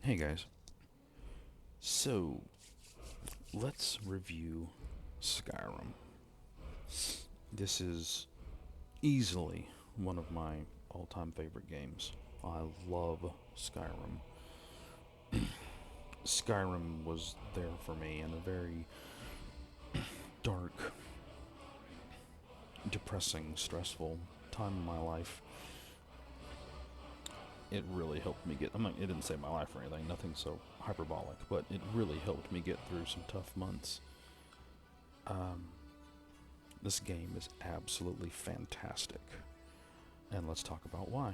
Hey guys, so let's review Skyrim. This is easily one of my all-time favorite games. I love Skyrim. Skyrim was there for me in a very dark, depressing, stressful time in my life. It really helped me get. It didn't save my life or anything. Nothing so hyperbolic, but it really helped me get through some tough months. This game is absolutely fantastic. And let's talk about why.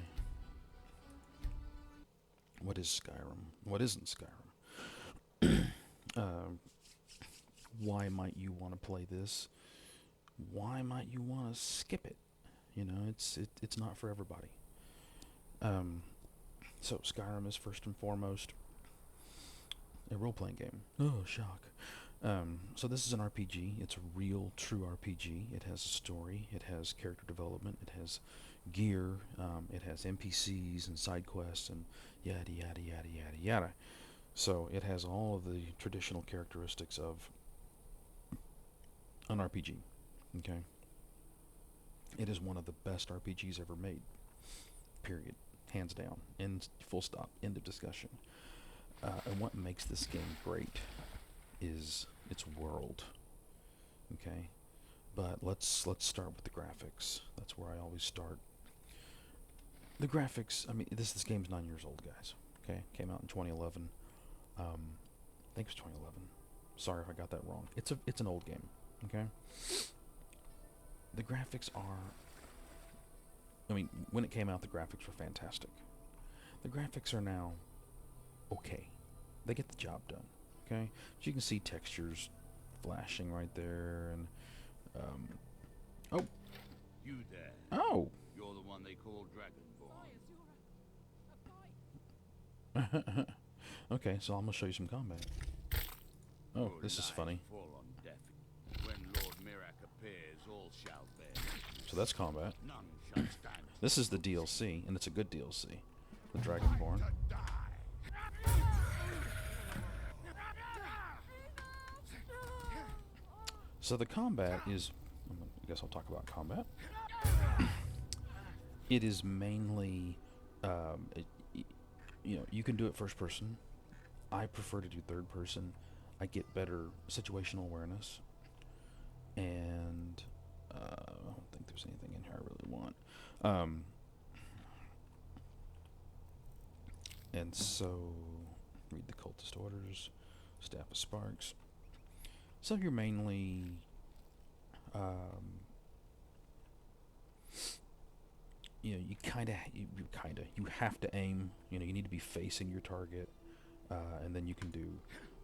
What is Skyrim? What isn't Skyrim? Uh, why might you want to play this? Why might you want to skip it? You know, it's not for everybody. Um, so Skyrim is first and foremost a role-playing game. Oh, shock. So this is an RPG. It's a real, true RPG. It has a story. It has character development. It has gear. It has NPCs and side quests and yada yada yada yada yada. So it has all of the traditional characteristics of an RPG. Okay. It is one of the best RPGs ever made. Period. Hands down. End. Full stop. End of discussion. And what makes this game great is its world. Okay, but let's start with the graphics. That's where I always start. The graphics. I mean, this game's 9 years old, guys. Okay, came out in 2011. I think it was 2011. Sorry if I got that wrong. It's an old game. Okay. The graphics are. I mean, when it came out, the graphics were fantastic. The graphics are now okay. They get the job done. Okay, so you can see textures flashing right there, and oh, You there. oh, You're the one they call Dragonborn. okay. So I'm gonna show you some combat. Oh, Your this is lies funny. fall on deaf. When Lord Mirak appears, all shall bear. So that's combat. None shall stand. This is the DLC, and it's a good DLC. The Dragonborn. To die. So the combat is. I guess I'll talk about combat. It is mainly, you can do it first person. I prefer to do third person. I get better situational awareness, and I don't think there's anything in here I really want. Um, and so, read the cultist orders, staff of sparks. So you're mainly, um, you have to aim. You need to be facing your target, and then you can do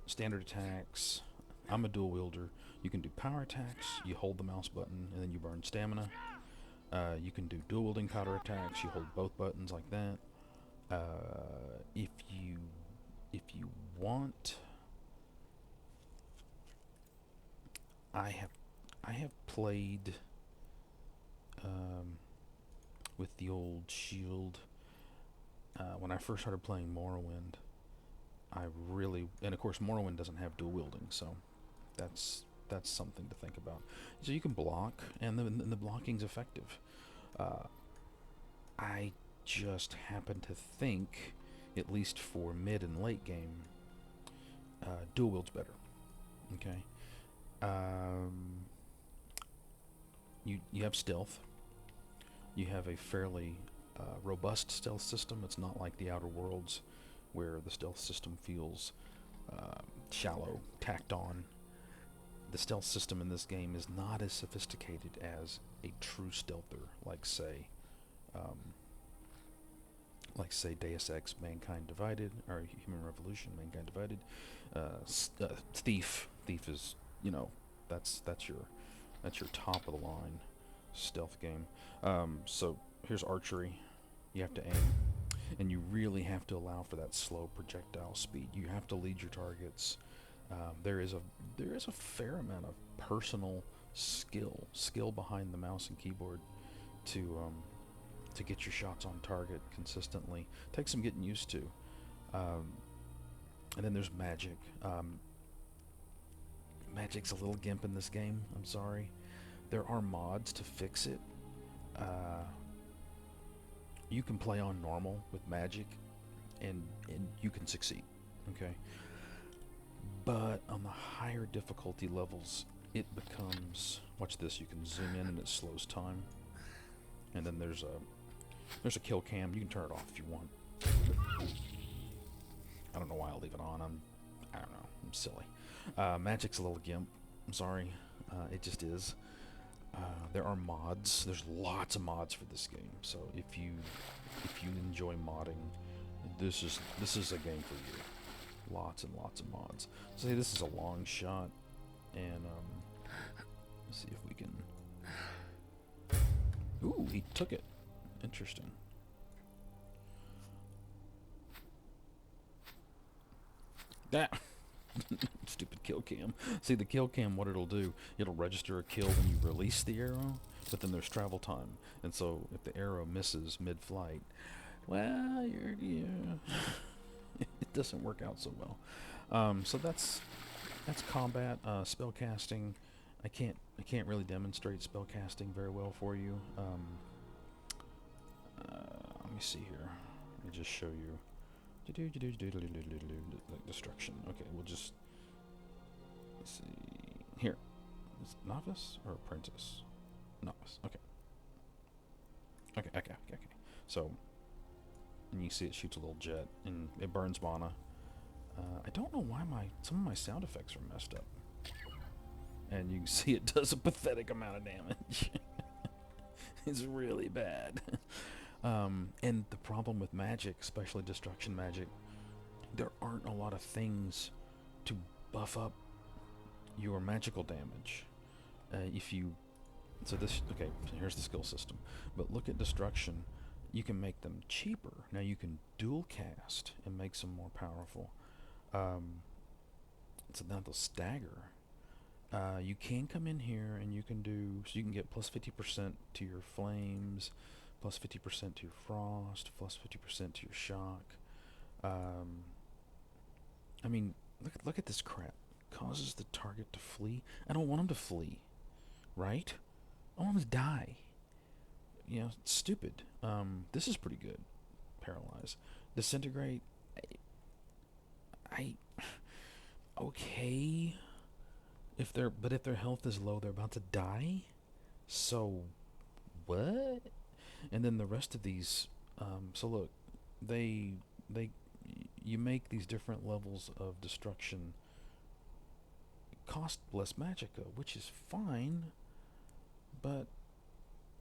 standard attacks. I'm a dual wielder. You can do power attacks. You hold the mouse button, and then you burn stamina. You can do dual wielding power attacks. You hold both buttons like that. If you want, I have played with the old shield. When I first started playing Morrowind, and of course Morrowind doesn't have dual wielding, so that's something to think about. So you can block, and the blocking's effective. I just happen to think, at least for mid and late game, dual wield's better. Okay. You have stealth. You have a fairly robust stealth system. It's not like the Outer Worlds, where the stealth system feels shallow, tacked on. The stealth system in this game is not as sophisticated as a true stealther, Deus Ex: Mankind Divided, or Human Revolution: Mankind Divided. Thief is, that's your top of the line stealth game. So here's Archery. You have to aim, and you really have to allow for that slow projectile speed. You have to lead your targets. There is a fair amount of personal skill behind the mouse and keyboard to get your shots on target consistently. Takes some getting used to. And then there's magic. Magic's a little gimp in this game. I'm sorry. There are mods to fix it. You can play on normal with magic, and you can succeed. Okay. But on the higher difficulty levels, it becomes. Watch this. You can zoom in and it slows time. And then there's a kill cam. You can turn it off if you want. I don't know why I'll leave it on. I don't know. I'm silly. Magic's a little gimp. I'm sorry. It just is. There are mods. There's lots of mods for this game. So if you enjoy modding, this is a game for you. Lots and lots of mods. So hey, this is a long shot, and let's see if we can. Ooh, he took it. Interesting. That stupid kill cam. See, the kill cam, what it'll do, it'll register a kill when you release the arrow, but then there's travel time, and so if the arrow misses mid-flight, well, it doesn't work out so well. So that's combat. Spell casting, I can't really demonstrate spell casting very well for you. Let me see here. Let me just show you. Destruction. Okay, we'll just see here. Is it novice or apprentice? Novice. Okay. Okay. So, and you see it shoots a little jet, and it burns mana. I don't know why some of my sound effects are messed up. And you can see it does a pathetic amount of damage. It's really bad. And the problem with magic, especially destruction magic, there aren't a lot of things to buff up your magical damage. So here's the skill system. But look at destruction. You can make them cheaper. Now you can dual cast and make some more powerful. So now they'll stagger. You can come in here and you can get plus 50% to your flames, plus 50% to your frost, plus 50% to your shock. I mean, look at this crap. Causes the target to flee. I don't want him to flee, right? I want him to die. You know, it's stupid. This is pretty good. Paralyze, disintegrate. Okay. If their health is low, they're about to die. So, what? And then the rest of these. So look, you make these different levels of destruction cost less magicka, which is fine. But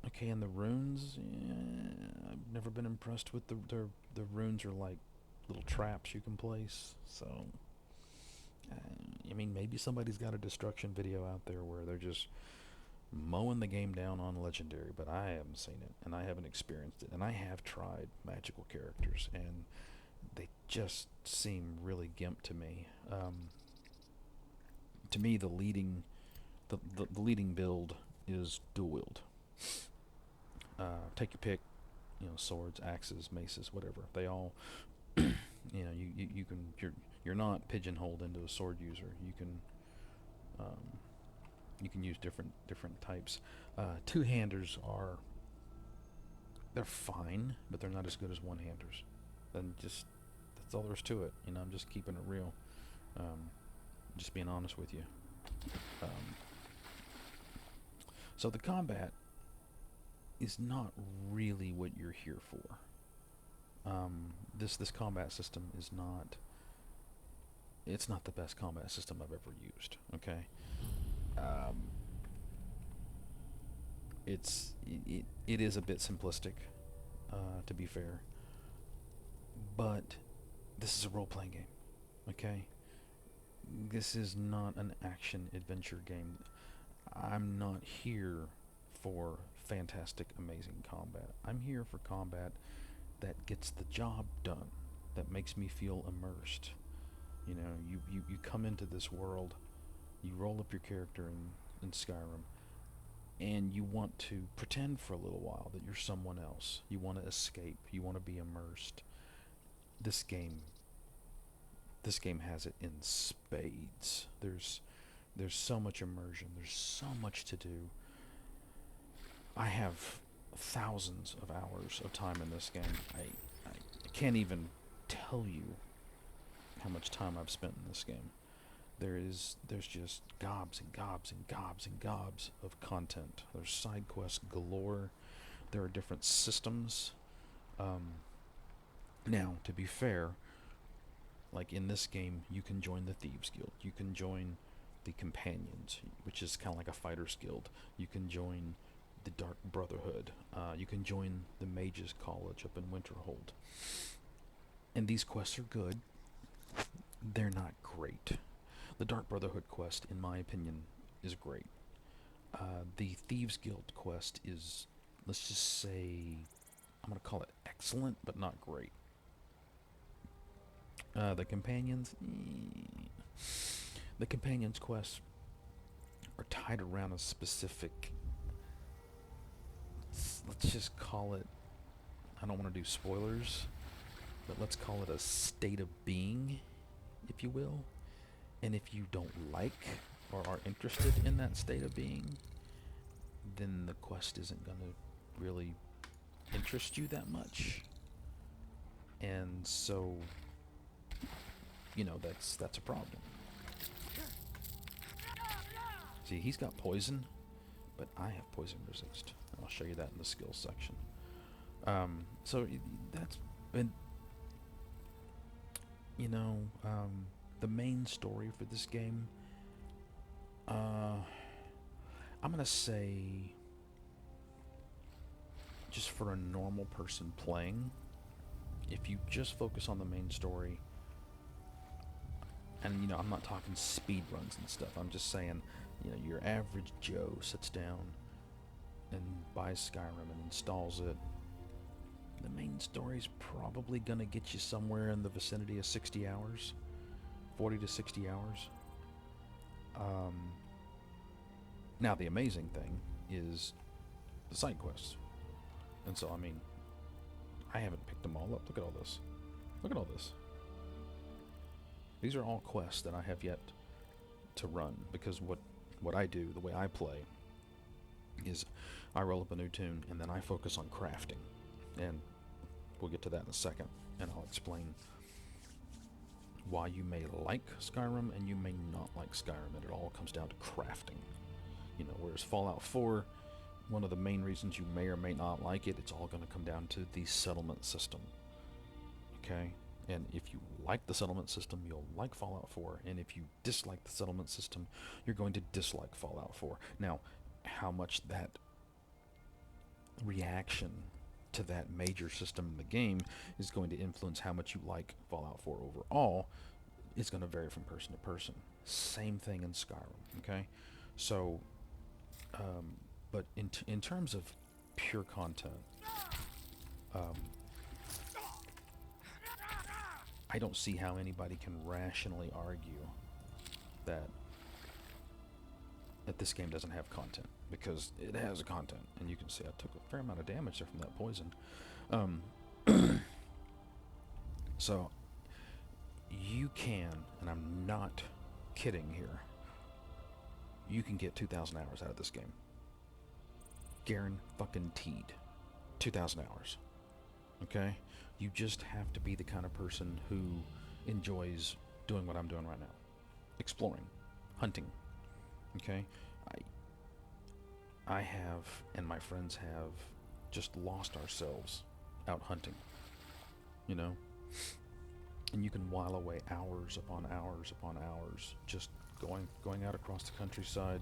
okay, and the runes, I've never been impressed with the runes are like little traps you can place. So I mean, maybe somebody's got a destruction video out there where they're just mowing the game down on legendary, but I haven't seen it and I haven't experienced it, and I have tried magical characters and they just seem really gimp to me. To me, the leading build is dual wield. Take your pick, swords, axes, maces, whatever. They all, you can. You're not pigeonholed into a sword user. You can use different types. Two-handers they're fine, but they're not as good as one-handers. And that's all there is to it. I'm just keeping it real. Just being honest with you. So the combat is not really what you're here for. This combat system is not. It's not the best combat system I've ever used. Okay. It is a bit simplistic, to be fair. But this is a role-playing game. Okay. This is not an action-adventure game. I'm not here for fantastic, amazing combat. I'm here for combat that gets the job done, that makes me feel immersed. You come into this world, you roll up your character in Skyrim, and you want to pretend for a little while that you're someone else. You want to escape. You want to be immersed. This game this game has it in spades. There's so much immersion. There's so much to do. I have thousands of hours of time in this game. I can't even tell you how much time I've spent in this game. There's just gobs and gobs and gobs and gobs of content. There's side quests galore. There are different systems. Now, to be fair, like in this game, you can join the Thieves Guild. You can join the Companions, which is kind of like a fighter's guild. You can join the Dark Brotherhood. You can join the Mages College up in Winterhold. And these quests are good. They're not great. The Dark Brotherhood quest, in my opinion, is great. The Thieves Guild quest is, let's just say, I'm going to call it excellent, but not great. The Companions, the Companions quests are tied around a specific, let's just call it, I don't want to do spoilers, but let's call it a state of being, if you will. And if you don't like or are interested in that state of being, then the quest isn't going to really interest you that much. And so, you know, that's a problem. See, he's got poison, but I have poison resist. I'll show you that in the skills section. So that's been, you know, the main story for this game, I'm gonna say, just for a normal person playing, if you just focus on the main story, and you know, I'm not talking speed runs and stuff, I'm just saying, you know, your average Joe sits down and buys Skyrim and installs it, the main story's probably gonna get you somewhere in the vicinity of 60 hours. 40 to 60 hours. Now the amazing thing is the side quests. And so, I mean, I haven't picked them all up. Look at all this. Look at all this. These are all quests that I have yet to run, because what I do, the way I play, is I roll up a new tune and then I focus on crafting. And we'll get to that in a second, and I'll explain why you may like Skyrim and you may not like Skyrim, and it all comes down to crafting. You know, whereas Fallout 4, one of the main reasons you may or may not like it, it's all going to come down to the settlement system. Okay? And if you like the settlement system, you'll like Fallout 4, and if you dislike the settlement system, you're going to dislike Fallout 4. Now, how much that reaction to that major system in the game is going to influence how much you like Fallout 4 overall. It's going to vary from person to person. Same thing in Skyrim, okay? So, but in terms of pure content, I don't see how anybody can rationally argue that this game doesn't have content, because it has content, and you can see I took a fair amount of damage there from that poison. So you can, and I'm not kidding here, you can get 2,000 hours out of this game. Guaranteed 2,000 hours. Okay? You just have to be the kind of person who enjoys doing what I'm doing right now. Exploring. Hunting. Okay? I have, and my friends have, just lost ourselves out hunting. You know? And you can while away hours upon hours upon hours just going out across the countryside,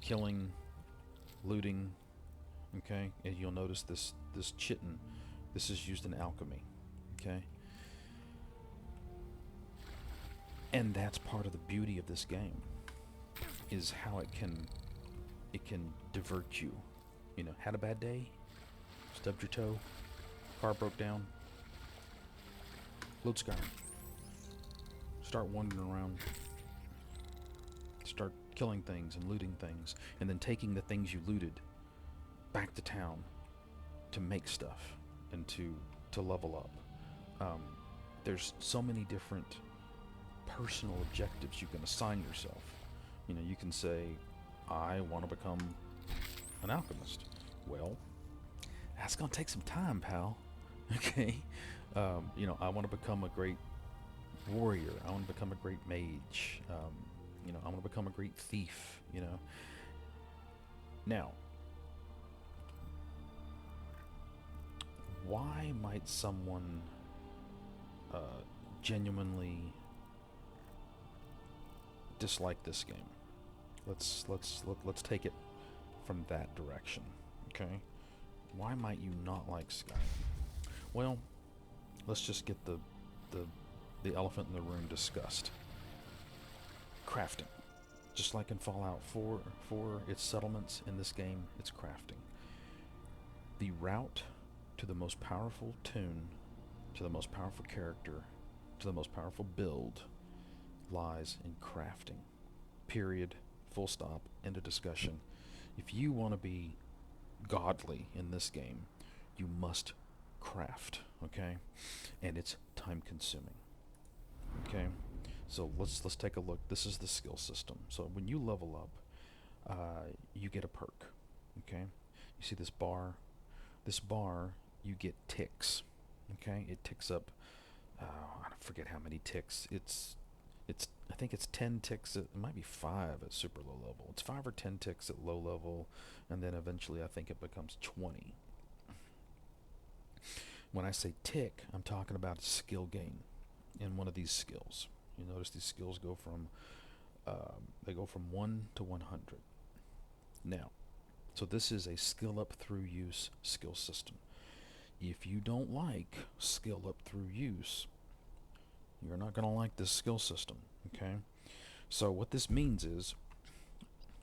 killing, looting. Okay? And you'll notice this chitin, this is used in alchemy. Okay? And that's part of the beauty of this game, is how it can divert you. You know, had a bad day, stubbed your toe, car broke down, load Skyrim. Start wandering around, start killing things and looting things, and then taking the things you looted back to town to make stuff and to level up. there's so many different personal objectives you can assign yourself. You know, you can say, I want to become an alchemist. Well, that's going to take some time, pal. Okay? You know, I want to become a great warrior. I want to become a great mage. You know, I want to become a great thief, you know. Now, why might someone genuinely dislike this game? Let's take it from that direction, okay? Why might you not like Skyrim? Well, let's just get the elephant in the room discussed. Crafting. Just like in Fallout 4, its settlements, in this game, it's crafting. The route to the most powerful tune, to the most powerful character, to the most powerful build, lies in crafting. Period. Full stop. End of discussion. If you want to be godly in this game, you must craft, okay? And it's time consuming. Okay? So let's take a look. This is the skill system. So when you level up, you get a perk. Okay? You see this bar? This bar, you get ticks. Okay? It ticks up, I forget how many ticks. I think it's 10 ticks. It might be 5 at super low level. It's 5 or 10 ticks at low level, and then eventually I think it becomes 20. When I say tick, I'm talking about skill gain in one of these skills. You notice these skills go from 1 to 100. Now, so this is a skill up through use skill system. If you don't like skill up through use, you're not going to like this skill system, okay? So what this means is,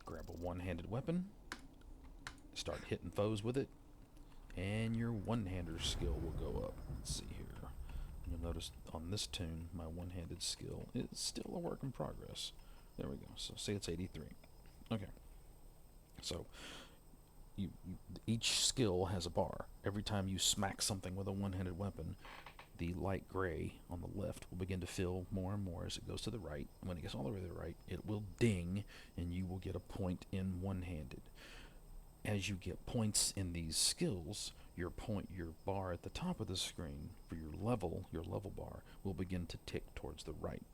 grab a one-handed weapon, start hitting foes with it, and your one-hander skill will go up. Let's see here. You'll notice on this tune, my one-handed skill is still a work in progress. There we go. So say it's 83. Okay. So each skill has a bar. Every time you smack something with a one-handed weapon, the light gray on the left will begin to fill more and more as it goes to the right. When it gets all the way to the right, it will ding, and you will get a point in one-handed. As you get points in these skills, your bar at the top of the screen for your level bar, will begin to tick towards the right.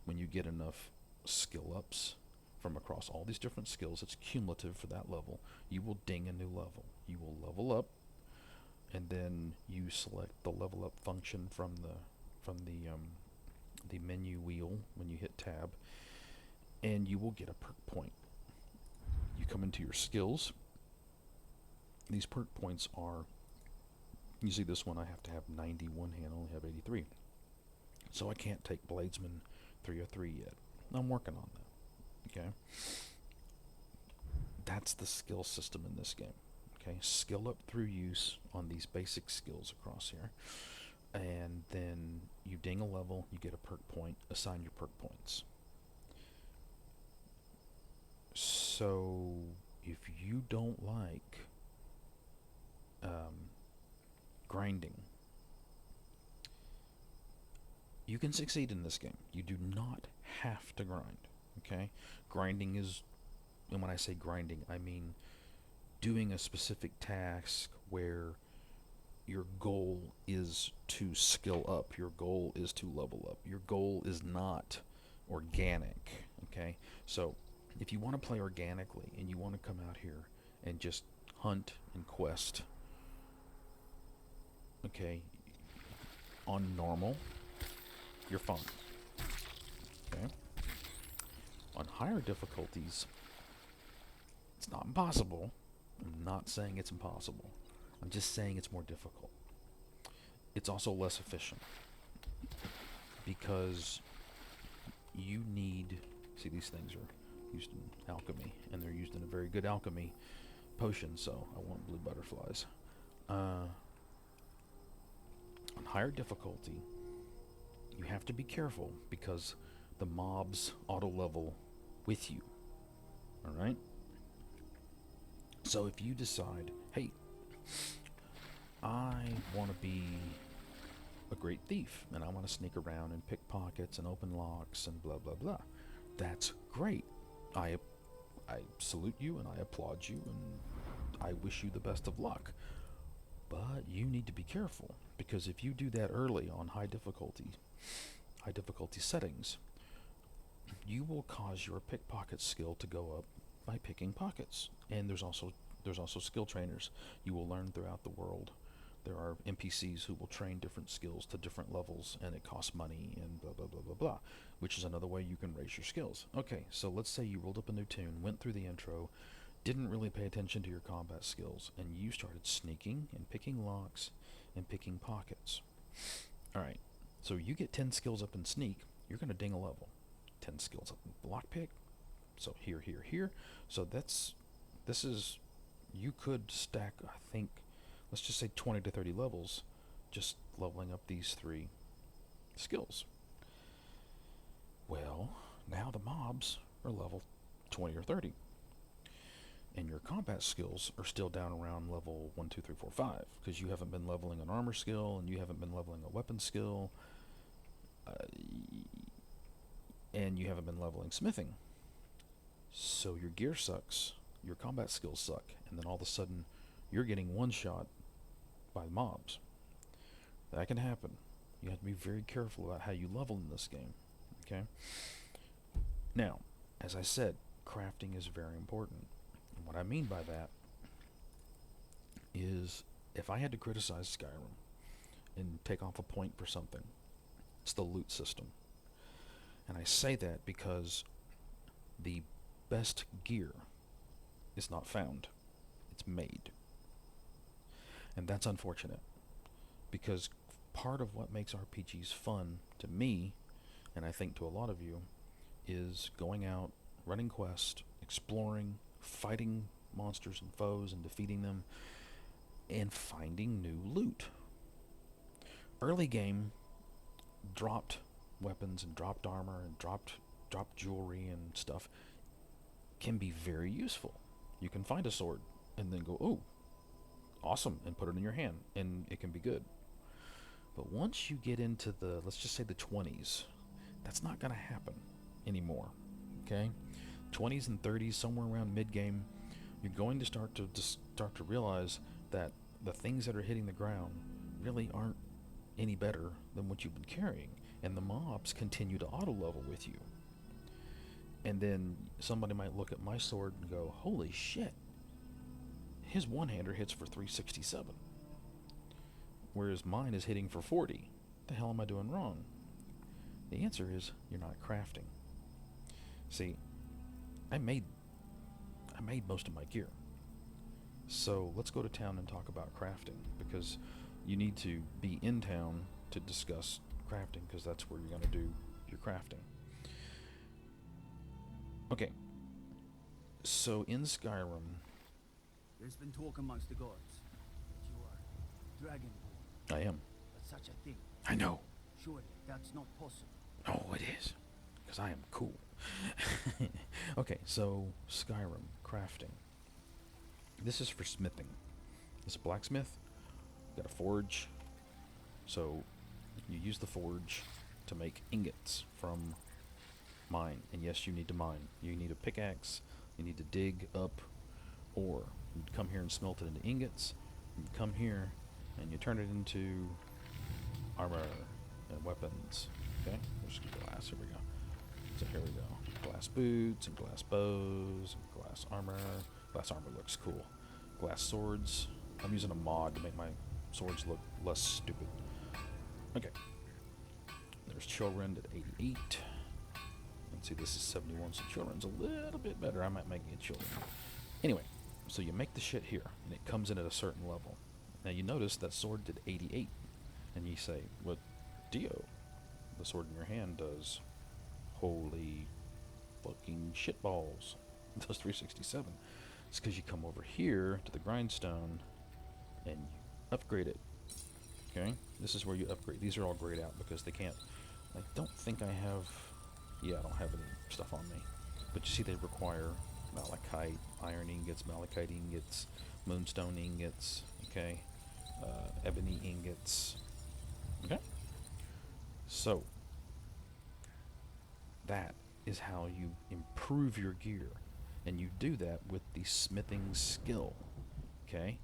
When you get enough skill ups from across all these different skills, it's cumulative for that level, you will ding a new level. You will level up, and then you select the level up function from the menu wheel when you hit tab, and you will get a perk point. You come into your skills. These perk points are, you see this one, I have to have 91 hand, I only have 83. So I can't take Bladesman 303 yet. I'm working on that. Okay? That's the skill system in this game. Okay? Skill up through use on these basic skills across here. And then you ding a level, you get a perk point, assign your perk points. So if you don't like grinding, you can succeed in this game. You do not have to grind. Okay? Grinding is, and when I say grinding, I mean doing a specific task where your goal is to skill up, your goal is to level up, your goal is not organic. Okay? So if you want to play organically and you want to come out here and just hunt and quest, okay, on normal, you're fine. Okay? On higher difficulties, it's not impossible. I'm not saying it's impossible. I'm just saying it's more difficult. It's also less efficient, because you need, see, these things are used in alchemy, and they're used in a very good alchemy potion, so I want blue butterflies. On higher difficulty, you have to be careful because the mobs auto-level with you. Alright? So if you decide, hey, I want to be a great thief and I want to sneak around and pick pockets and open locks and blah blah blah. That's great. I salute you and I applaud you and I wish you the best of luck. But you need to be careful, because if you do that early on high difficulty settings, you will cause your pickpocket skill to go up by picking pockets. And there's also skill trainers you will learn throughout the world. There are NPCs who will train different skills to different levels, and it costs money and blah blah blah blah blah, which is another way you can raise your skills. Okay, so let's say you rolled up a new tune, went through the intro, didn't really pay attention to your combat skills, and you started sneaking and picking locks and picking pockets. Alright, so you get 10 skills up in sneak, you're going to ding a level. 10 skills up in lockpick, so here. So you could stack, I think, let's just say 20 to 30 levels, just leveling up these 3 skills. Well, now the mobs are level 20 or 30. And your combat skills are still down around level 1, 2, 3, 4, 5, because you haven't been leveling an armor skill, and you haven't been leveling a weapon skill, and you haven't been leveling smithing. So your gear sucks, your combat skills suck, and then all of a sudden you're getting one-shot by the mobs. That can happen. You have to be very careful about how you level in this game. Okay? Now, as I said, crafting is very important. And what I mean by that is, if I had to criticize Skyrim and take off a point for something, it's the loot system. And I say that because the best gear is not found. It's made. And that's unfortunate, because part of what makes RPGs fun to me, and I think to a lot of you, is going out, running quests, exploring, fighting monsters and foes and defeating them, and finding new loot. Early game dropped weapons and dropped armor and dropped jewelry and stuff can be very useful. You can find a sword and then go, oh, awesome, and put it in your hand, and it can be good. But once you get into the, let's just say the 20s, that's not going to happen anymore. Okay? 20s and 30s, somewhere around mid-game, you're going to start to realize that the things that are hitting the ground really aren't any better than what you've been carrying, and the mobs continue to auto-level with you. And then somebody might look at my sword and go, holy shit, his one-hander hits for 367, whereas mine is hitting for 40. What the hell am I doing wrong? The answer is, you're not crafting. See, I made most of my gear. So let's go to town and talk about crafting, because you need to be in town to discuss crafting, because that's where you're going to do your crafting. Okay, so in Skyrim, There's been talk amongst the gods that you are Dragonborn. I am. But such a thing, I know. surely that's not possible. Oh, it is, because I am cool. Okay, so Skyrim crafting. This is for smithing. This is a blacksmith. Got a forge. So you use the forge to make ingots from mine. And yes, you need to mine. You need a pickaxe. You need to dig up ore. You come here and smelt it into ingots. You come here and you turn it into armor and weapons. Okay, there's glass. Here we go. So here we go. Glass boots and glass bows and glass armor. Glass armor looks cool. Glass swords. I'm using a mod to make my swords look less stupid. Okay. There's Children at 88. And see, this is 71, so Children's a little bit better. I might make it Children. Anyway, so you make the shit here, and it comes in at a certain level. Now you notice that sword did 88. And you say, what Dio? The sword in your hand does. Holy fucking shitballs. It does 367. It's because you come over here to the grindstone and you upgrade it. Okay? This is where you upgrade. These are all grayed out because they can't. I don't think I have. Yeah, I don't have any stuff on me. But you see, they require malachite, iron ingots, malachite ingots, moonstone ingots, okay? Ebony ingots. Okay? So that is how you improve your gear, and you do that with the smithing skill. Okay?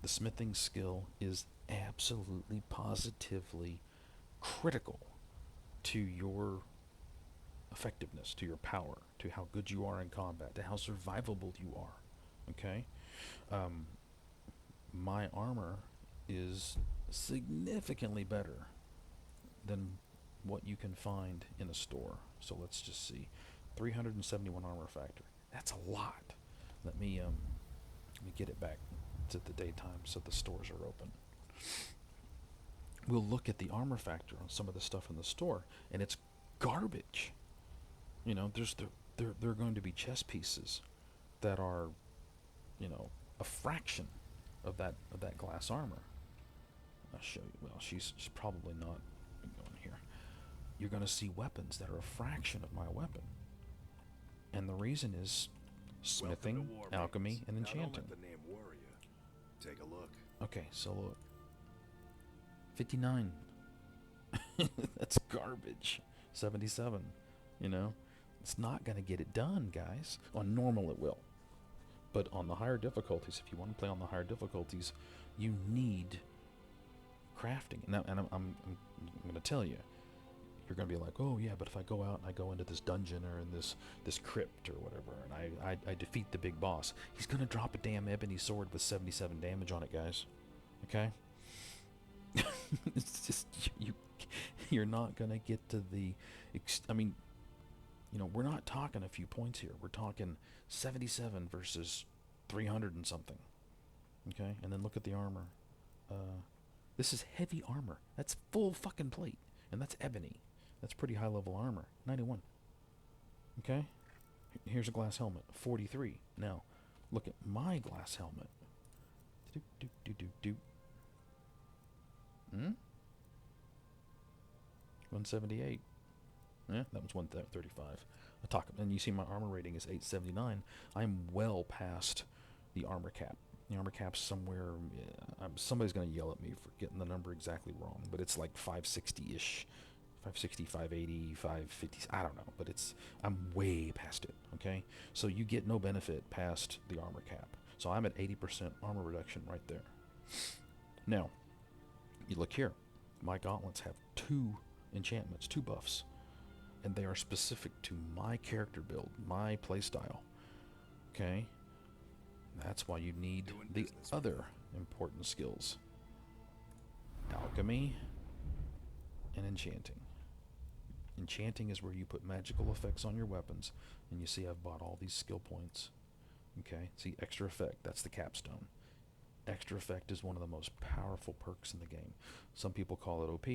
The smithing skill is absolutely positively critical to your effectiveness, to your power, to how good you are in combat, to how survivable you are. Okay? My armor is significantly better than what you can find in a store. So let's just see. 371 armor factor. That's a lot. Let me get it back to the daytime so the stores are open. We'll look at the armor factor on some of the stuff in the store, and it's garbage. You know, there are going to be chess pieces that are, you know, a fraction of that glass armor. I'll show you. Well, she's probably not going here. You're going to see weapons that are a fraction of my weapon, and the reason is smithing, alchemy, and enchanting. Now don't let the name worry you. Take a look. Okay, so look. 59. That's garbage. 77. You know, it's not going to get it done, guys. On normal, it will. But on the higher difficulties, if you want to play on the higher difficulties, you need crafting. And I'm going to tell you, you're going to be like, oh yeah, but if I go out and I go into this dungeon or in this crypt or whatever, and I defeat the big boss, he's going to drop a damn ebony sword with 77 damage on it, guys. Okay? It's just, you're not going to get to the, I mean, you know, we're not talking a few points here. We're talking 77 versus 300 and something. Okay? And then look at the armor. This is heavy armor. That's full fucking plate. And that's ebony. That's pretty high level armor. 91. Okay? Here's a glass helmet. 43. Now, look at my glass helmet. 178. Yeah, that was 135. And you see my armor rating is 879. I'm well past the armor cap. The armor cap's somewhere. Somebody's going to yell at me for getting the number exactly wrong, but it's like 560-ish. 560, 580, 550. I don't know, but I'm way past it. Okay? So you get no benefit past the armor cap. So I'm at 80% armor reduction right there. Now, you look here. My gauntlets have 2 enchantments, 2 buffs, and they are specific to my character build, my playstyle. Okay? That's why you need the other important skills. Alchemy and enchanting. Enchanting is where you put magical effects on your weapons, and you see I've bought all these skill points. Okay? See, extra effect, that's the capstone. Extra effect is one of the most powerful perks in the game. Some people call it OP,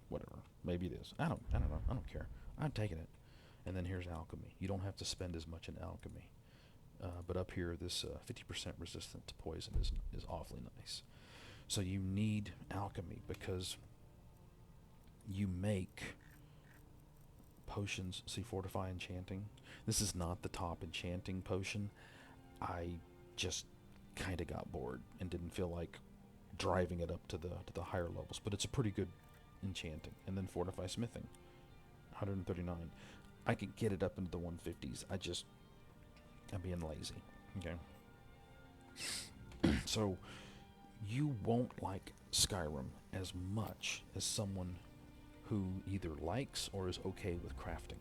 whatever. Maybe it is. I don't know. I don't care. I'm taking it. And then here's alchemy. You don't have to spend as much in alchemy. But up here, this 50% resistant to poison is awfully nice. So you need alchemy because you make potions. See, fortify enchanting. This is not the top enchanting potion. I just kind of got bored and didn't feel like driving it up to the higher levels. But it's a pretty good enchanting. And then fortify smithing. 139. I could get it up into the 150s. I'm being lazy. Okay. So you won't like Skyrim as much as someone who either likes or is okay with crafting.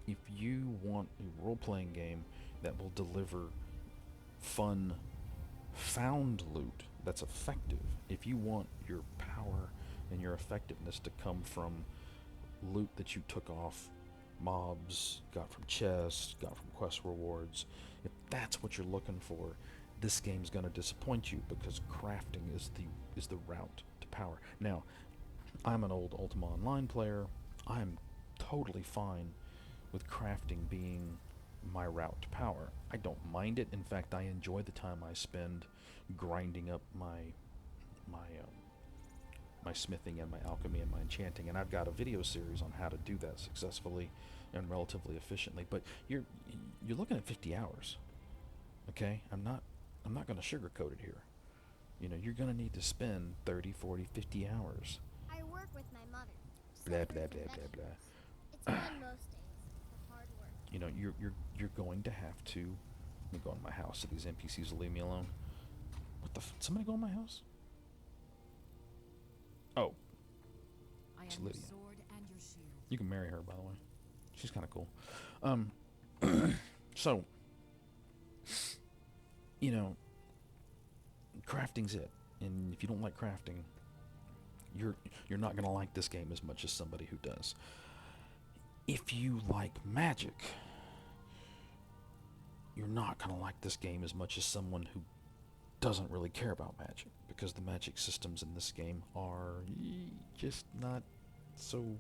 If you want a role-playing game that will deliver fun, found loot that's effective, if you want your power and your effectiveness to come from loot that you took off mobs, got from chests, got from quest rewards, if that's what you're looking for, this game's going to disappoint you because crafting is the route to power. Now, I'm an old Ultima Online player. I'm totally fine with crafting being my route to power. I don't mind it. In fact, I enjoy the time I spend grinding up my smithing and my alchemy and my enchanting, and I've got a video series on how to do that successfully and relatively efficiently. But you're looking at 50 hours. Okay? I'm not going to sugarcoat it here. You know, you're going to need to spend 30, 40, 50 hours. I work with my mother. Blah, Selling blah, fruits blah, and blah, blah. vegetables. It's fun most days, but hard work. You know, you're going to have to. Let me go in my house so these NPCs will leave me alone. What the? Somebody go in my house? Oh, I it's am your Lydia. sword and your shield. You can marry her, by the way. She's kind of cool. So, you know, crafting's it, and if you don't like crafting, you're not gonna like this game as much as somebody who does. If you like magic, you're not gonna like this game as much as someone who doesn't really care about magic, because the magic systems in this game are just not so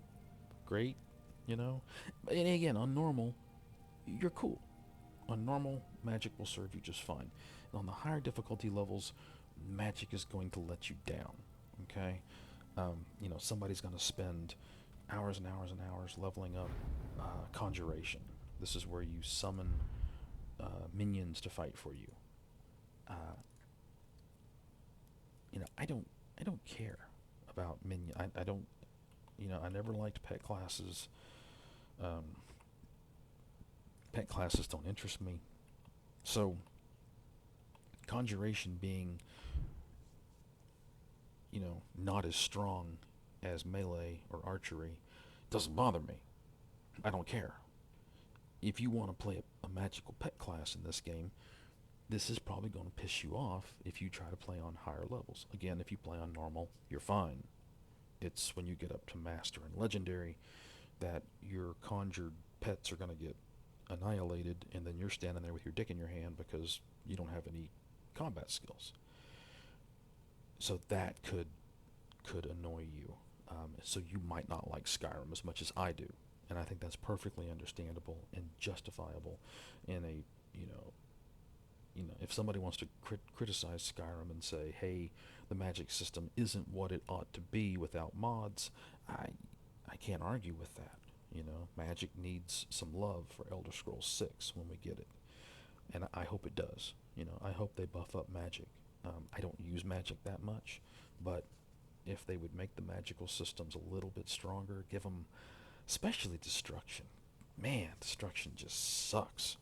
great, you know. And again, on normal, you're cool. On normal, magic will serve you just fine. And on the higher difficulty levels, magic is going to let you down. Okay, you know, somebody's going to spend hours and hours and hours leveling up conjuration. This is where you summon minions to fight for you. You know, I don't care about minion. I don't. You know, I never liked pet classes. Pet classes don't interest me. So, conjuration being, you know, not as strong as melee or archery doesn't bother me. I don't care. If you want to play a magical pet class in this game, this is probably going to piss you off if you try to play on higher levels. Again, if you play on normal, you're fine. It's when you get up to master and legendary that your conjured pets are going to get annihilated, and then you're standing there with your dick in your hand because you don't have any combat skills. So that could annoy you. So you might not like Skyrim as much as I do, and I think that's perfectly understandable and justifiable. In a you know, if somebody wants to criticize Skyrim and say, hey, the magic system isn't what it ought to be without mods, I can't argue with that. You know, magic needs some love for Elder Scrolls 6 when we get it. And I hope it does. You know, I hope they buff up magic. I don't use magic that much, but if they would make the magical systems a little bit stronger, give them, especially destruction. Man, destruction just sucks.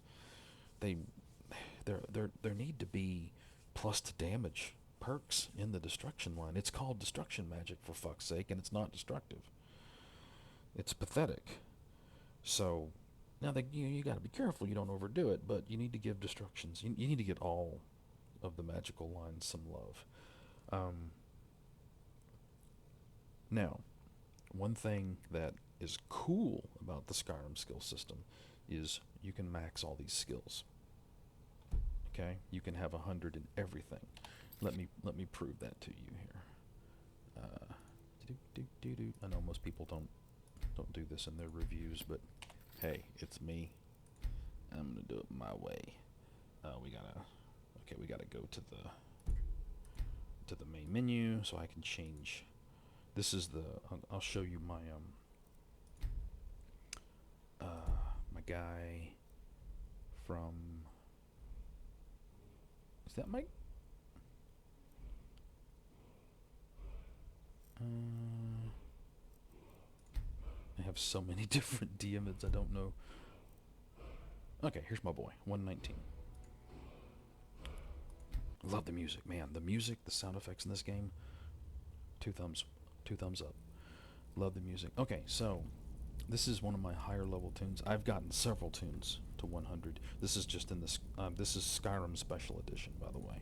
There need to be plus to damage perks in the destruction line. It's called destruction magic, for fuck's sake, and it's not destructive. It's pathetic. So now you got to be careful you don't overdo it, but you need to give destructions. You need to get all of the magical lines some love. Now, one thing that is cool about the Skyrim skill system is you can max all these skills. Okay, you can have 100 in everything. Let me prove that to you here. I know most people don't do this in their reviews, but hey, it's me. I'm gonna do it my way. We gotta go to the main menu so I can change. This is I'll show you my my guy from. Is that Mike? I have so many different DMs, I don't know. Okay, here's my boy, 119. Love the music, man. The music, the sound effects in this game, two thumbs up. Love the music. Okay, so this is one of my higher level tunes. I've gotten several tunes to 100. This is just in this. This is Skyrim Special Edition, by the way.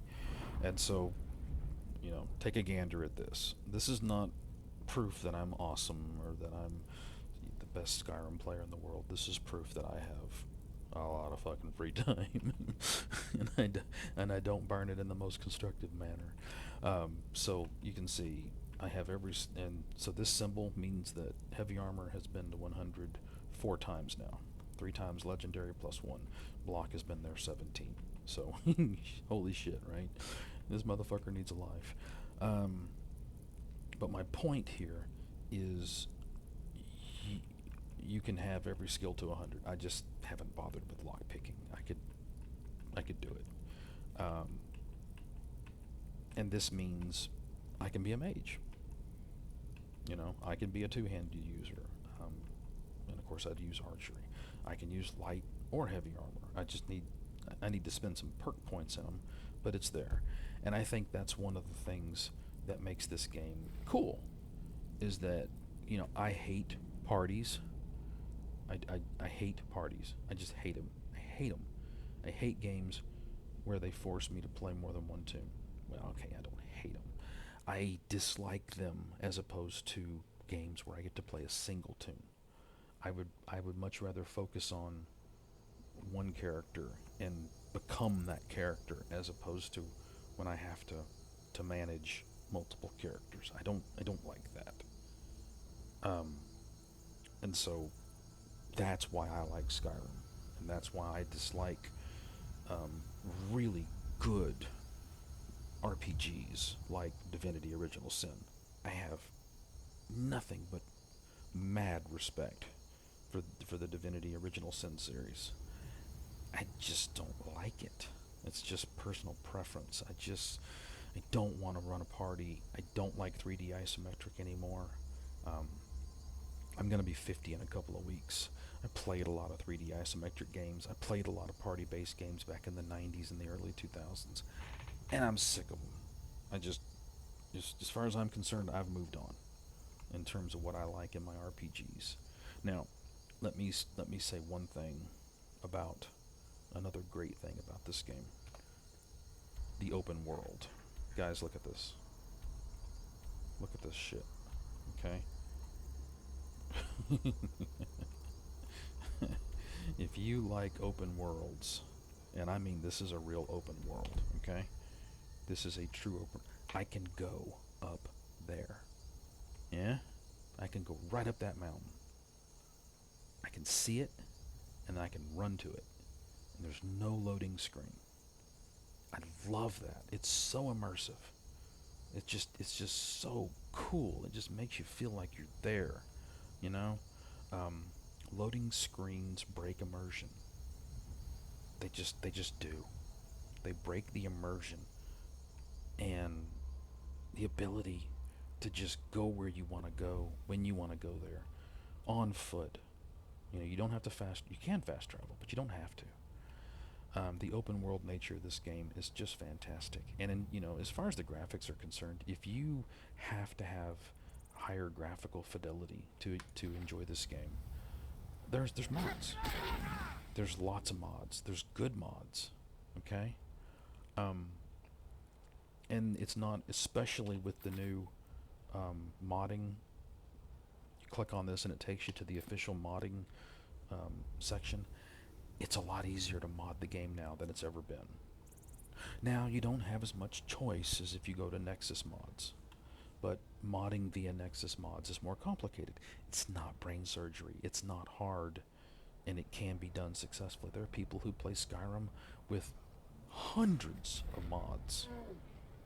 And so, you know, take a gander at this. This is not proof that I'm awesome or that I'm the best Skyrim player in the world. This is proof that I have a lot of fucking free time, and I don't burn it in the most constructive manner. So you can see I have and so this symbol means that heavy armor has been to 100 4 times now. 3 times legendary plus 1. Block has been there 17. So holy shit, right? This motherfucker needs a life. But my point here is you can have every skill to 100. I just haven't bothered with lock picking. I could do it. And this means I can be a mage. You know, I can be a two-handed user. And of course I'd use archery. I can use light or heavy armor. I need to spend some perk points in them, but it's there. And I think that's one of the things that makes this game cool, is that, you know, I hate parties. I hate parties. I just hate them. I hate them. I hate games where they force me to play more than one tune. Well, okay, I don't hate them. I dislike them as opposed to games where I get to play a single tune. I would much rather focus on one character and become that character as opposed to when I have to manage multiple characters. I don't like that. And so that's why I like Skyrim, and that's why I dislike really good RPGs like Divinity Original Sin. I have nothing but mad respect for the Divinity Original Sin series. I just don't like it. It's just personal preference. I don't want to run a party. I don't like 3D isometric anymore. I'm going to be 50 in a couple of weeks. I played a lot of 3D isometric games. I played a lot of party-based games back in the 90s and the early 2000s. And I'm sick of them. Just as far as I'm concerned, I've moved on in terms of what I like in my RPGs. Now, let me say one thing about another great thing about this game. The open world. Guys, look at this. Look at this shit. Okay? If you like open worlds, and I mean this is a real open world, okay? This is a true open. I can go up there. Yeah? I can go right up that mountain. I can see it, and I can run to it. And there's no loading screen. I love that. It's so immersive. It's just so cool. It just makes you feel like you're there, you know? Loading screens break immersion. They just do. They break the immersion and the ability to just go where you want to go, when you want to go there, on foot. You know, you don't have to you can fast travel, but you don't have to. The open world nature of this game is just fantastic. And you know, as far as the graphics are concerned, if you have to have higher graphical fidelity to enjoy this game, there's mods. There's lots of mods. There's good mods. Okay? And it's not, especially with the new modding. You click on this and it takes you to the official modding section. It's a lot easier to mod the game now than it's ever been. Now, you don't have as much choice as if you go to Nexus mods. But modding via Nexus mods is more complicated. It's not brain surgery. It's not hard. And it can be done successfully. There are people who play Skyrim with hundreds of mods.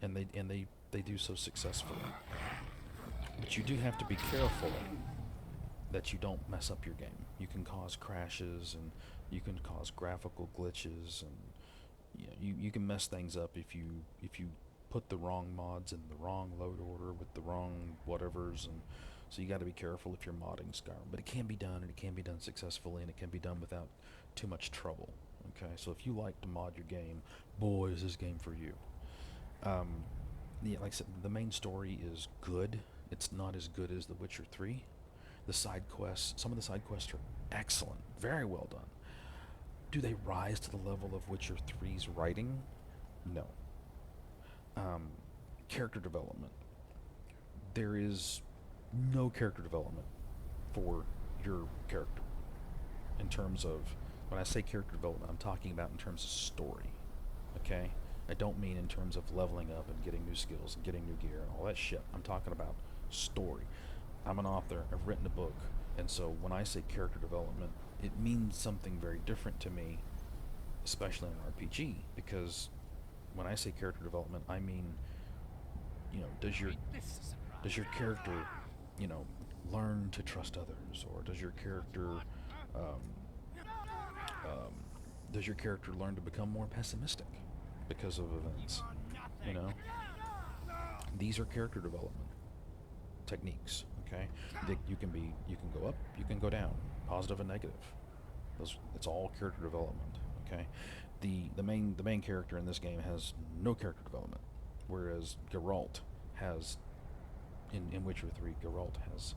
And they do so successfully. But you do have to be careful that you don't mess up your game. You can cause crashes, and you can cause graphical glitches, and you can mess things up if you put the wrong mods in the wrong load order with the wrong whatevers, and so you got to be careful if you're modding Skyrim. But it can be done, and it can be done successfully, and it can be done without too much trouble. Okay, so if you like to mod your game, boy, is this game for you. Yeah, like I said, the main story is good. It's not as good as The Witcher 3. The side quests, some of the side quests are excellent, very well done. Do they rise to the level of Witcher 3's writing? No. Character development. There is no character development for your character. In terms of, when I say character development, I'm talking about in terms of story. Okay? I don't mean in terms of leveling up and getting new skills and getting new gear and all that shit. I'm talking about story. I'm an author. I've written a book. And so when I say character development, it means something very different to me, especially in an RPG, because when I say character development, I mean, you know, does your character, you know, learn to trust others, or does your character learn to become more pessimistic because of events, you know? These are character development techniques. Okay, you can go up, you can go down, positive and negative. It's all character development. Okay, the main character in this game has no character development, whereas Geralt has in Witcher 3. Geralt has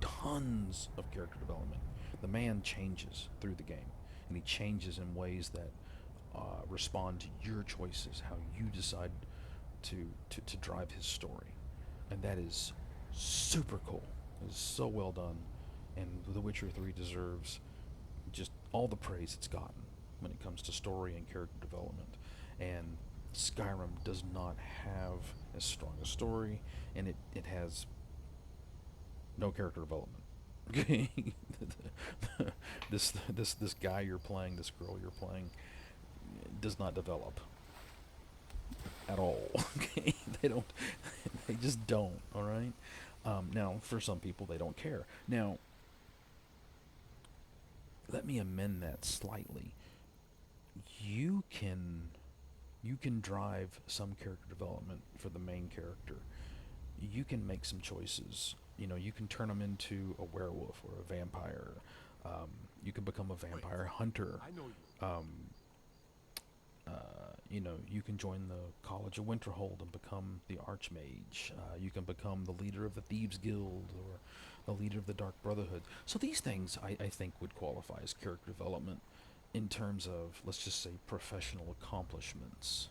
tons of character development. The man changes through the game, and he changes in ways that respond to your choices, how you decide to drive his story, and that is super cool. It is so well done, and The Witcher 3 deserves just all the praise it's gotten when it comes to story and character development. And Skyrim does not have as strong a story, and it has no character development. Okay, this guy you're playing, this girl you're playing, does not develop at all. Okay, they just don't. All right. Now, for some people, they don't care. Now, let me amend that slightly. You can drive some character development for the main character. You can make some choices. You can turn them into a werewolf or a vampire. You can become a vampire hunter. I know you. You can join the College of Winterhold and become the Archmage. You can become the leader of the Thieves Guild or the leader of the Dark Brotherhood. So these things, I think, would qualify as character development in terms of, let's just say, professional accomplishments.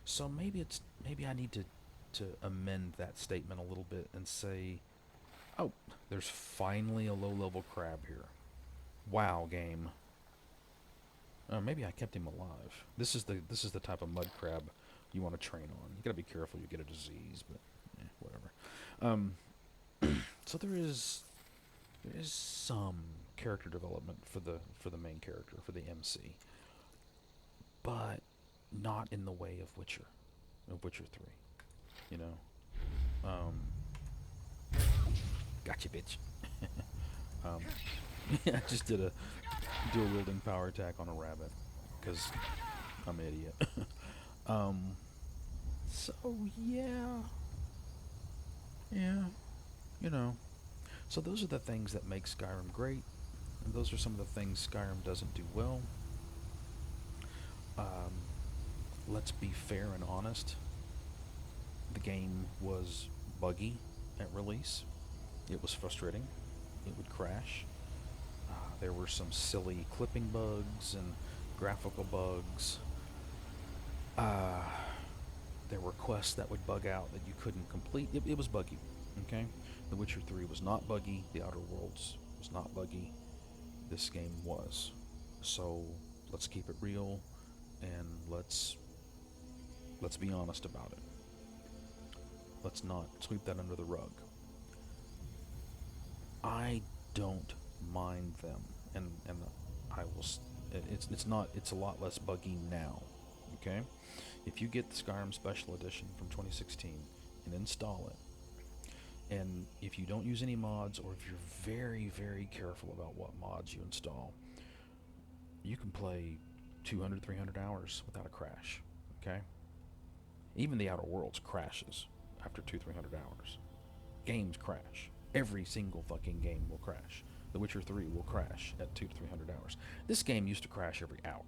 So maybe I need to amend that statement a little bit and say, oh, there's finally a low-level crab here. Wow, game. Maybe I kept him alive. This is the type of mud crab you want to train on. You gotta be careful you get a disease, but whatever. So there is some character development for the main character, for the MC, but not in the way of Witcher 3. Gotcha, bitch. I just did a dual wielding power attack on a rabbit because I'm an idiot. So yeah, so those are the things that make Skyrim great, and those are some of the things Skyrim doesn't do well. Let's be fair and honest. The game was buggy at release. It was frustrating. It would crash. There were some silly clipping bugs and graphical bugs. There were quests that would bug out that you couldn't complete. It was buggy, okay? The Witcher 3 was not buggy. The Outer Worlds was not buggy. This game was. So let's keep it real, and let's be honest about it. Let's not sweep that under the rug. I don't mind them, and I will. It's a lot less buggy now. Okay, if you get the Skyrim Special Edition from 2016 and install it, and if you don't use any mods, or if you're very, very careful about what mods you install, you can play 200, 300 hours without a crash. Okay, even the Outer Worlds crashes after 200-300 hours. Games crash. Every single fucking game will crash. The Witcher 3 will crash at 200 to 300 hours. This game used to crash every hour.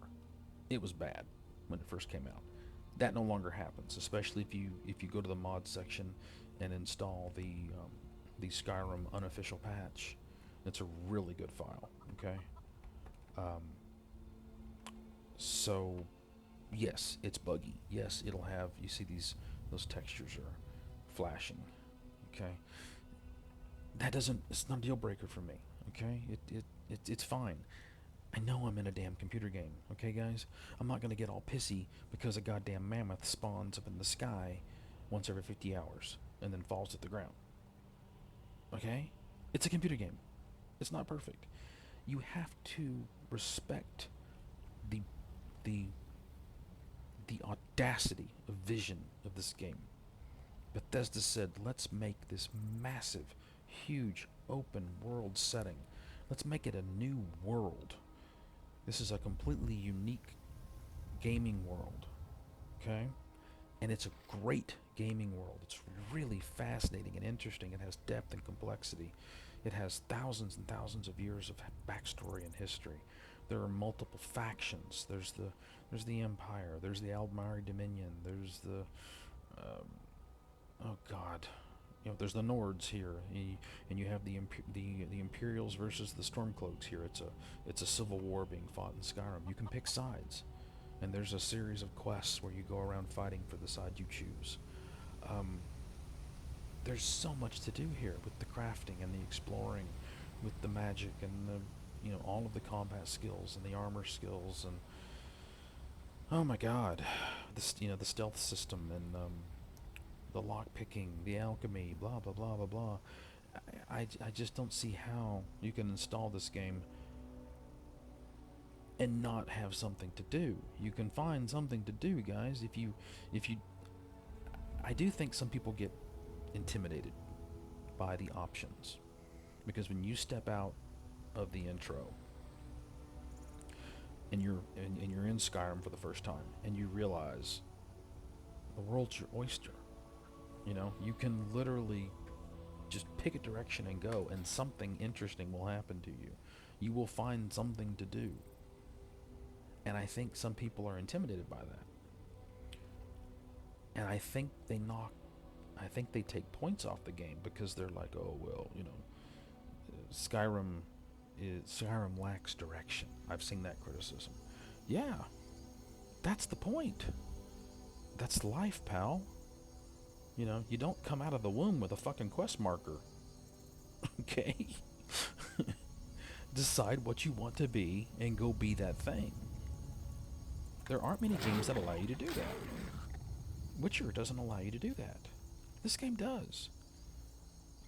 It was bad when it first came out. That no longer happens, especially if you go to the mod section and install the Skyrim unofficial patch. It's a really good file. Okay. So, yes, it's buggy. Yes, it'll have. You see those textures are flashing. Okay. It's not a deal breaker for me, okay? It's fine. I know I'm in a damn computer game, okay, guys? I'm not gonna get all pissy because a goddamn mammoth spawns up in the sky once every 50 hours and then falls to the ground. Okay? It's a computer game. It's not perfect. You have to respect the audacity of vision of this game. Bethesda said, let's make this massive, huge, open world setting. Let's make it a new world. This is a completely unique gaming world. Okay? And it's a great gaming world. It's really fascinating and interesting. It has depth and complexity. It has thousands and thousands of years of backstory and history. There are multiple factions. There's the Empire. There's the Almari Dominion. There's the oh God, there's the Nords here, and you have the Imperials versus the Stormcloaks here. It's a civil war being fought in Skyrim. You can pick sides, and there's a series of quests where you go around fighting for the side you choose. There's so much to do here with the crafting and the exploring, with the magic and the all of the combat skills and the armor skills, and oh my God, the stealth system and the lock picking, the alchemy, blah blah blah blah blah. I just don't see how you can install this game and not have something to do. You can find something to do, guys. If you I do think some people get intimidated by the options, because when you step out of the intro and you're in Skyrim for the first time and you realize the world's your oyster. You can literally just pick a direction and go, and something interesting will happen to you. You will find something to do. And I think some people are intimidated by that. And I think they take points off the game because they're like, oh, well, Skyrim lacks direction. I've seen that criticism. Yeah, that's the point. That's life, pal. You don't come out of the womb with a fucking quest marker. Okay? Decide what you want to be and go be that thing. There aren't many games that allow you to do that. Witcher doesn't allow you to do that. This game does.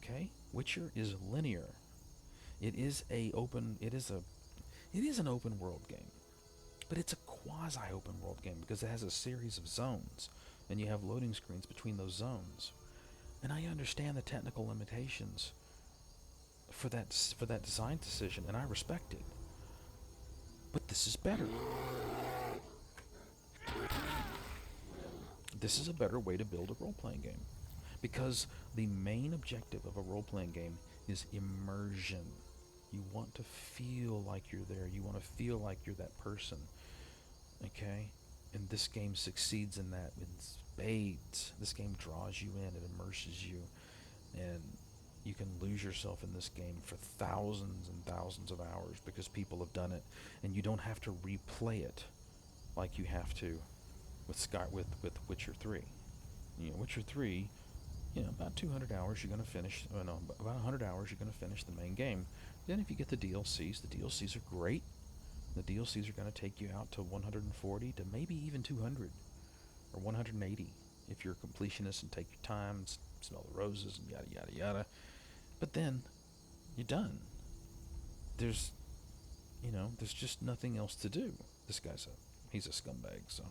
Okay? Witcher is linear. It is an open world game. But it's a quasi open world game because it has a series of zones, and you have loading screens between those zones. And I understand the technical limitations for that design decision, and I respect it. But this is better. This is a better way to build a role-playing game, because the main objective of a role-playing game is immersion. You want to feel like you're there. You want to feel like you're that person. Okay? And this game succeeds in that in spades. This game draws you in, it immerses you, and you can lose yourself in this game for thousands and thousands of hours because people have done it, and you don't have to replay it like you have to with Witcher 3. Witcher 3, about 200 hours you're going to finish, about 100 hours you're going to finish the main game. Then if you get the DLCs are great. The DLCs are going to take you out to 140 to maybe even 200 or 180 if you're a completionist and take your time and smell the roses and yada yada yada. But then you're done. There's just nothing else to do. This guy's he's a scumbag, so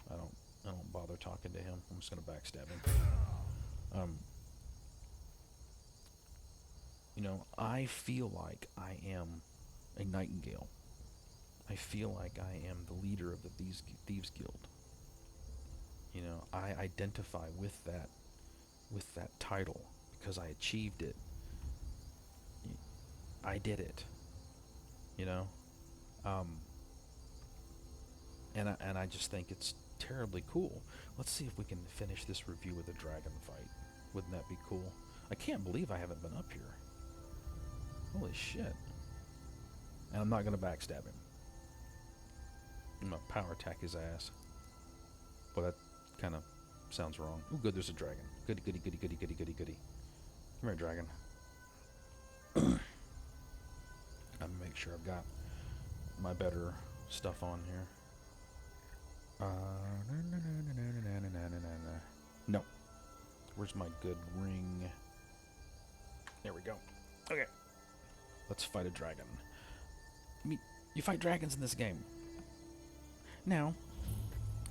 I don't bother talking to him. I'm just going to backstab him. I feel like I am a nightingale. I feel like I am the leader of the Thieves Guild. I identify with that title because I achieved it. I did it. And I just think it's terribly cool. Let's see if we can finish this review with a dragon fight. Wouldn't that be cool? I can't believe I haven't been up here. Holy shit. And I'm not going to backstab him. I'm going to power attack his ass. Well, that kind of sounds wrong. Oh, good, there's a dragon. Goody, goody, goody, goody, goody, goody, goody. Come here, dragon. I'm going to make sure I've got my better stuff on here. No. Where's my good ring? There we go. Okay. Let's fight a dragon. You fight dragons in this game. Now,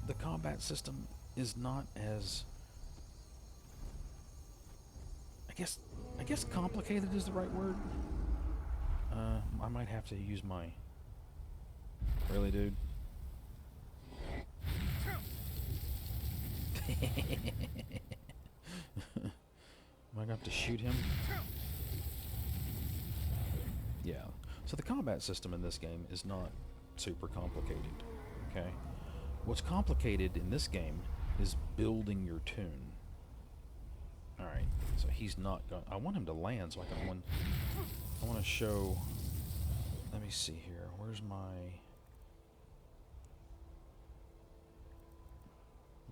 the combat system is not as... I guess complicated is the right word. I might have to use my... Really, dude? Am I gonna have to shoot him? Yeah. So the combat system in this game is not super complicated. Okay. What's complicated in this game is building your tune. Alright, so he's not going. I want him to land so I can I want to show. Let me see here. Where's my.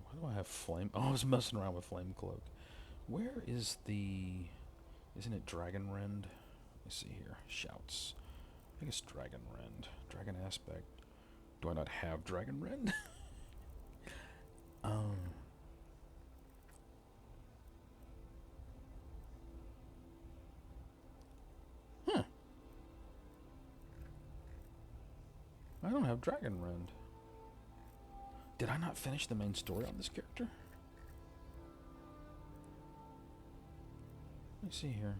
Why do I have flame? Oh, I was messing around with flame cloak. Where is the. Isn't it Dragon Rend? Let me see here. Shouts. I think it's Dragon Rend. Dragon aspect. Do I not have Dragon Rend? Huh. I don't have Dragon Rend. Did I not finish the main story on this character? Let me see here.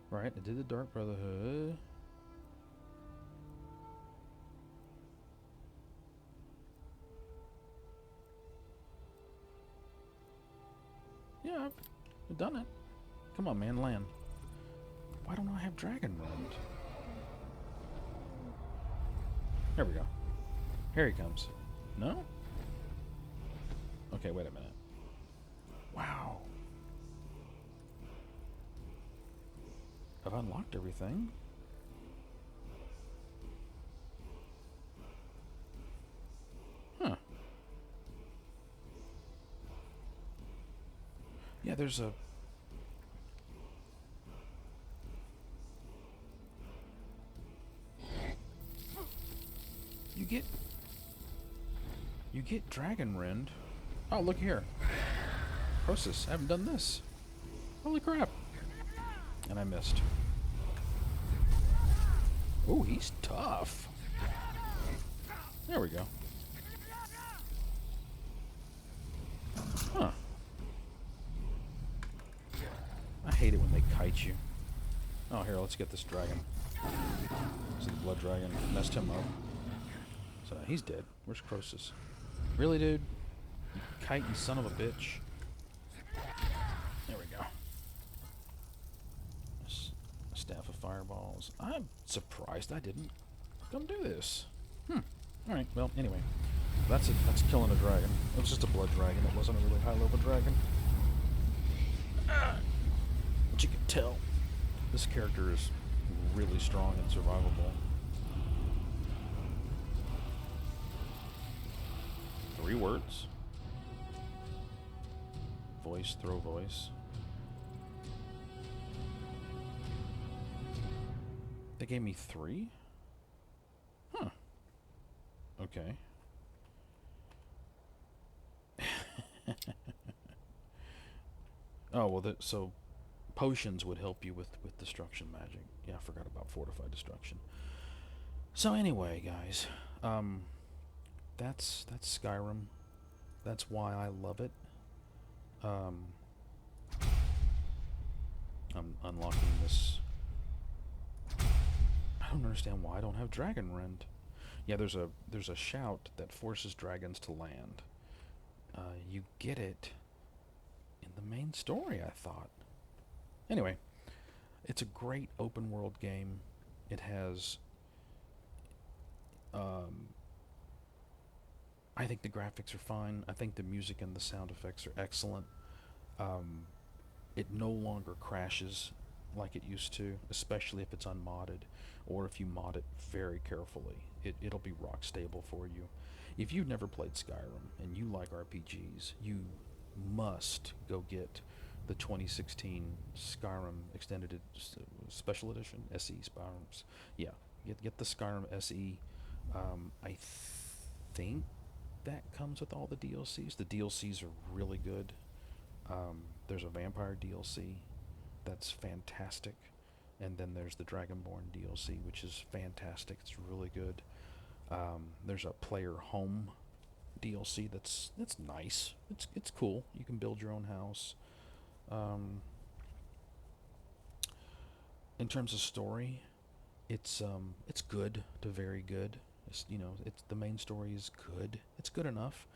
Right, I did the Dark Brotherhood. Yeah, I've done it. Come on, man, land. Why don't I have Dragon Rend? There we go. Here he comes. No? Okay, wait a minute. Wow. I've unlocked everything. Huh. Yeah, there's a... You get Dragon Rend. Oh, look here. Process. I haven't done this. Holy crap. And I missed. Oh, he's tough. There we go. Huh. I hate it when they kite you. Oh, here, let's get this dragon. See the blood dragon. Messed him up. So he's dead. Where's Croesus? Really, dude? You kiting son of a bitch. There we go. Staff of fireballs. I'm surprised I didn't come do this. Alright, well, anyway. That's it. That's killing a dragon. It was just a blood dragon. It wasn't a really high-level dragon. But you can tell this character is really strong and survivable. 3 words. Voice, throw voice. They gave me 3? Huh. Okay. Oh, well, so potions would help you with destruction magic. Yeah, I forgot about fortified destruction. So anyway, guys, that's Skyrim. That's why I love it. I'm unlocking this. I don't understand why I don't have Dragon Rend. Yeah, there's a shout that forces dragons to land. You get it in the main story, I thought. Anyway, it's a great open world game. It has I think the graphics are fine. I think the music and the sound effects are excellent. It no longer crashes like it used to, especially if it's unmodded, or if you mod it very carefully. It'll be rock stable for you. If you've never played Skyrim and you like RPGs, you must go get the 2016 Skyrim Extended Special Edition, SE Skyrims. Yeah, get the Skyrim SE. I think that comes with all the DLCs. The DLCs are really good. There's a vampire DLC that's fantastic, and then there's the Dragonborn DLC, which is fantastic. It's really good. There's a player home DLC that's nice. It's cool. You can build your own house. In terms of story, it's good to very good. It's the main story is good. It's good enough.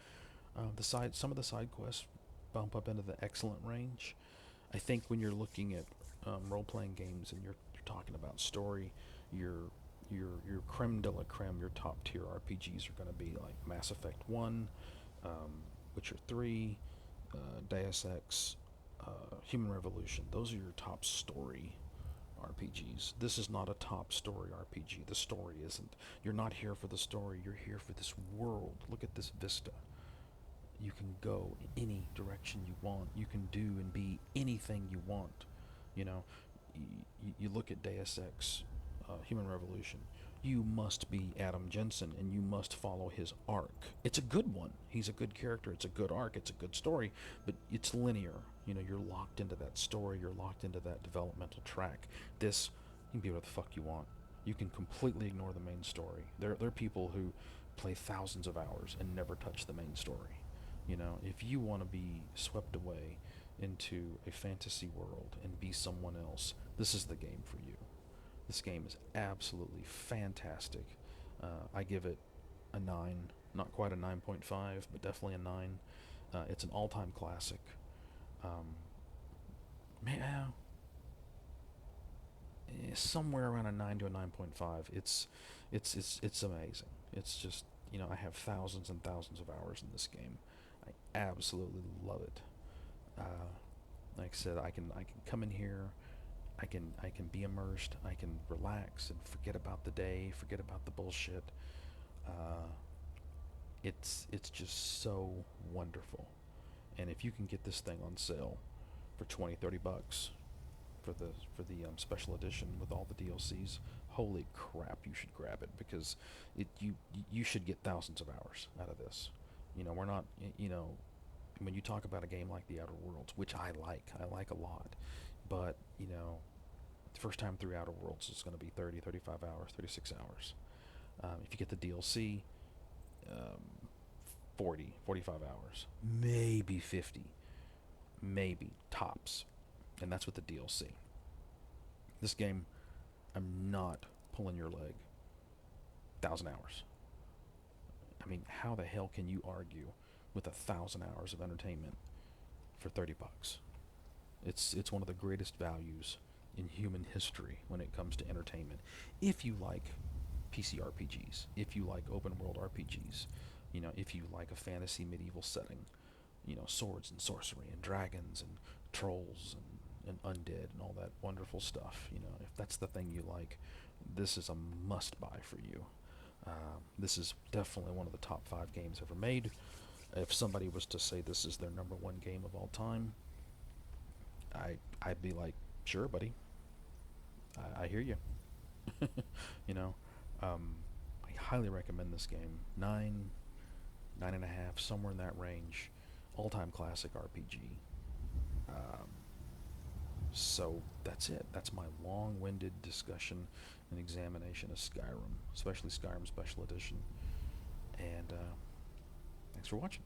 Some of the side quests bump up into the excellent range. I think when you're looking at role-playing games and you're talking about story, your creme de la creme, your top tier RPGs are going to be like Mass Effect 1, Witcher 3, Deus Ex, Human Revolution. Those are your top story RPGs. This is not a top story RPG. The story isn't. You're not here for the story. You're here for this world. Look at this vista. You can go any direction you want. You can do and be anything you want. You know, you look at Deus Ex, Human Revolution. You must be Adam Jensen and you must follow his arc. It's a good one. He's a good character. It's a good arc. It's a good story, but it's linear. You're locked into that story. You're locked into that developmental track. This, you can be whatever the fuck you want. You can completely ignore the main story. There are people who play thousands of hours and never touch the main story. If you want to be swept away into a fantasy world and be someone else, this is the game for you. This game is absolutely fantastic. I give it a 9, not quite a 9.5, but definitely a 9. It's an all-time classic. Somewhere around a 9 to a 9.5. It's amazing. It's just, I have thousands and thousands of hours in this game. I absolutely love it. Like I said, I can come in here, I can be immersed, I can relax and forget about the day, forget about the bullshit. It's just so wonderful. And if you can get this thing on sale for $20-$30 for the special edition with all the DLCs, holy crap, you should grab it, because you should get thousands of hours out of this. We're not, when you talk about a game like The Outer Worlds, which I like a lot, but, the first time through Outer Worlds is going to be 30, 35 hours, 36 hours. If you get the DLC, 40, 45 hours, maybe 50, maybe tops. And that's with the DLC. This game, I'm not pulling your leg. 1,000 hours. I mean, how the hell can you argue with 1,000 hours of entertainment for $30? It's one of the greatest values in human history when it comes to entertainment. If you like PC RPGs, if you like open world RPGs, if you like a fantasy medieval setting, swords and sorcery and dragons and trolls and undead and all that wonderful stuff, if that's the thing you like, this is a must buy for you. This is definitely one of the top 5 games ever made. If somebody was to say this is their number 1 game of all time, I'd be like, sure, buddy. I hear you. I highly recommend this game. 9.5, somewhere in that range. All-time classic RPG. So that's it. That's my long-winded discussion and examination of Skyrim, especially Skyrim Special Edition. And thanks for watching.